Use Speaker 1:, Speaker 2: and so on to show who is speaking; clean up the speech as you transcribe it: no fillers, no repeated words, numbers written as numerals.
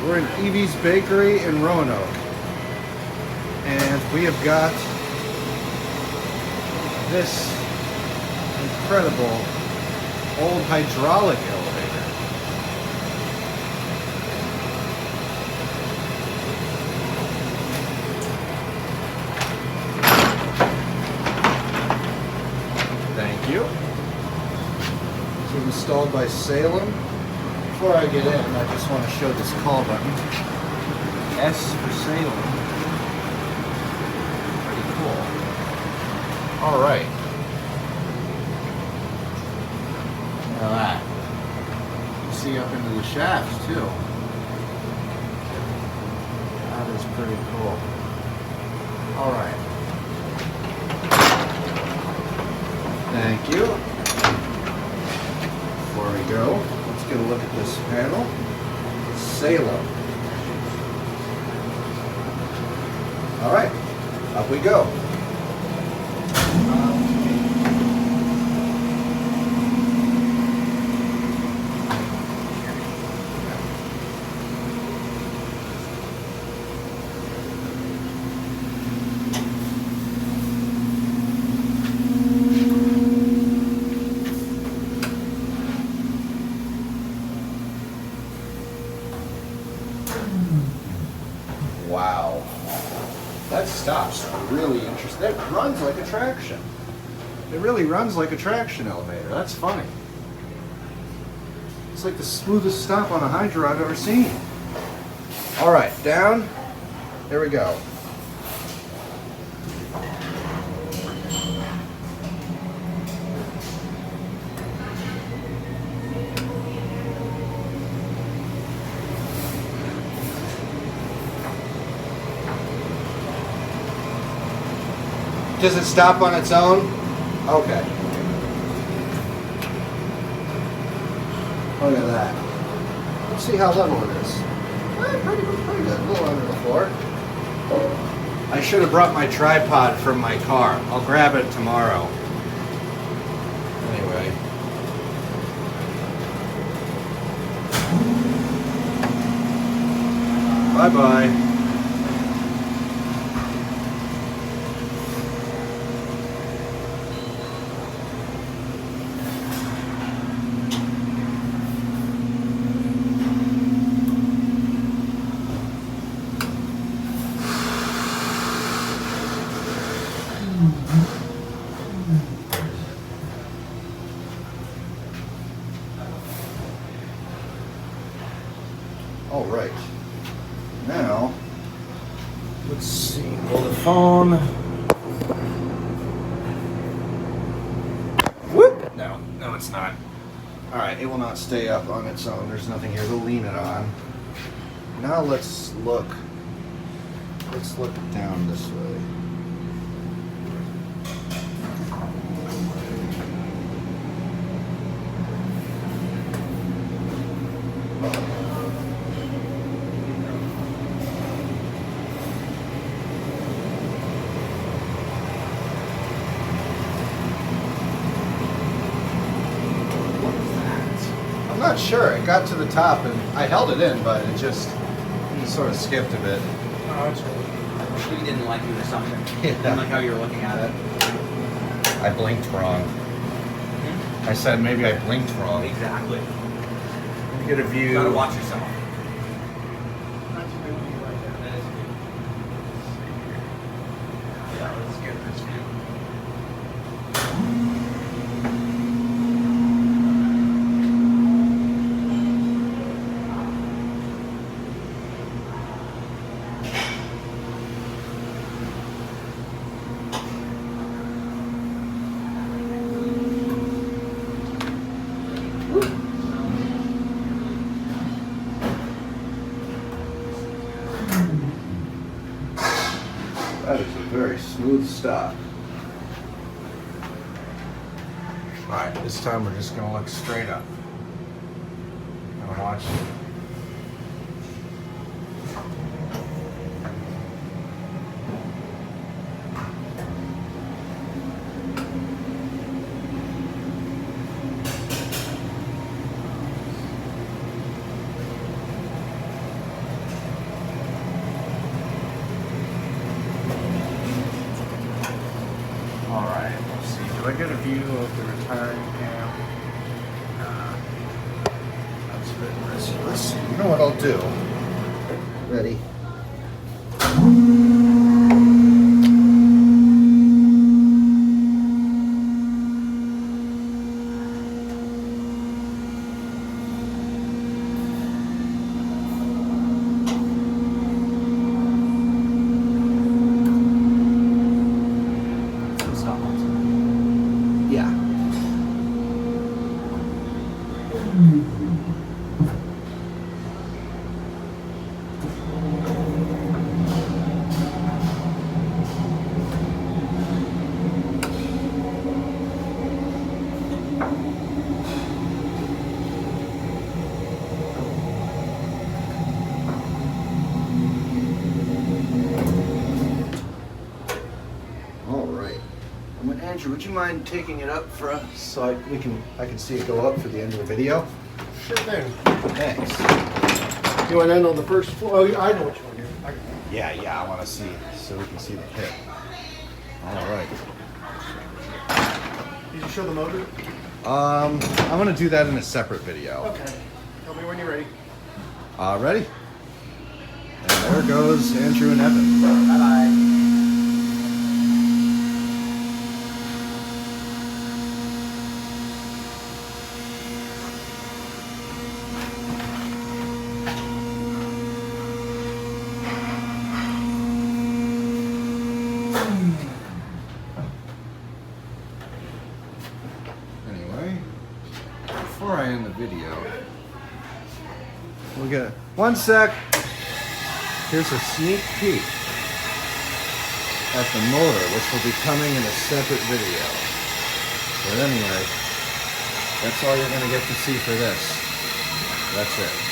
Speaker 1: We're in Evie's Bakery in Roanoke, and we have got this incredible old hydraulic elevator. Thank you. It's installed by Salem. Before I get in, I just want to show this call button. S for Salem. Pretty cool. All right. Now that. You can see up into the shafts too. That is pretty cool. All right. Thank you. Before we go, let's get a look at this panel. Salem. All right, up we go. Wow, that stops really interesting. That runs like a traction. It really runs like a traction elevator. That's funny. It's like the smoothest stop on a hydro I've ever seen. All right, down. There we go. Does it stop on its own? Okay. Look at that. Let's see how level it is. Pretty good. A little under the floor. I should have brought my tripod from my car. I'll grab it tomorrow. Anyway. Bye-bye. All right, now let's see. Pull the phone. Whoop! No, it's not. All right, it will not stay up on its own. There's nothing here to lean it on. Now let's look. Let's look down this way. I'm not sure. It got to the top and I held it in, but it just sort of skipped a bit.
Speaker 2: Oh, that's cool.
Speaker 3: You didn't like it or something.
Speaker 1: Yeah.
Speaker 3: You didn't like how you were looking at it.
Speaker 1: I blinked wrong. I said maybe I blinked wrong.
Speaker 3: Exactly.
Speaker 1: Let me get a view.
Speaker 3: You gotta watch yourself. Yeah, let's get this view.
Speaker 1: That is a very smooth stop. Alright, this time we're just going to look straight up. And watch it. I get a view of the retiring cam? That's a bit risky. Let's see. You know what I'll do? Ready?
Speaker 3: Stop.
Speaker 1: Yeah. All right. Andrew, would you mind taking it up for us so I can see it go up for the end of the video?
Speaker 2: Sure thing.
Speaker 1: Thanks.
Speaker 2: You want to end on the first floor? Oh, I know what you want to do.
Speaker 1: Yeah, I want to see so we can see the pit. All right.
Speaker 2: Did you show the motor?
Speaker 1: I'm gonna do that in a separate video.
Speaker 2: Okay. Tell me when you're ready.
Speaker 1: Ready? And there goes Andrew and Evan.
Speaker 3: Bye-bye.
Speaker 1: Anyway, before I end the video, we'll get one sec. Here's a sneak peek at the motor, which will be coming in a separate video. But anyway, that's all you're gonna get to see for this. That's it.